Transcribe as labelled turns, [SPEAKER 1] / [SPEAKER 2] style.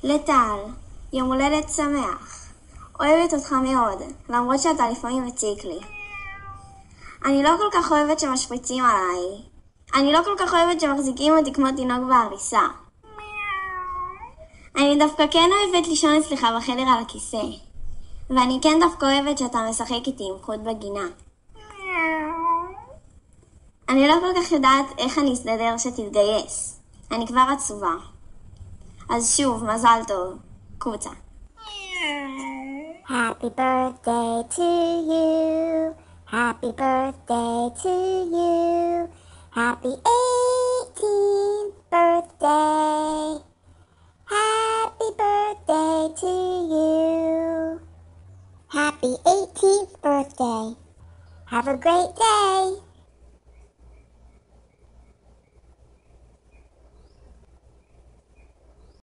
[SPEAKER 1] לטל, יום הולדת שמח. אוהבת אותך מאוד, למרות שאתה לפעמים מציק לי. אני לא כל כך אוהבת שמשפריצים עליי. אני לא כל כך אוהבת שמחזיקים אותי כמו תינוק בעריסה. אני דווקא כן אוהבת לישון אצלך בחדר על הכיסא. ואני כן דווקא אוהבת שאתה משחק איתי עם חוט בגינה. אני לא כל כך יודעת איך אני אסתדר שתתגייס. אני כבר עצובה. אז שוב, מזל טוב. קבוצה.
[SPEAKER 2] Happy birthday to you. Happy birthday to you. Happy 18th birthday. Happy birthday to you. Happy 18th birthday. Have a great day.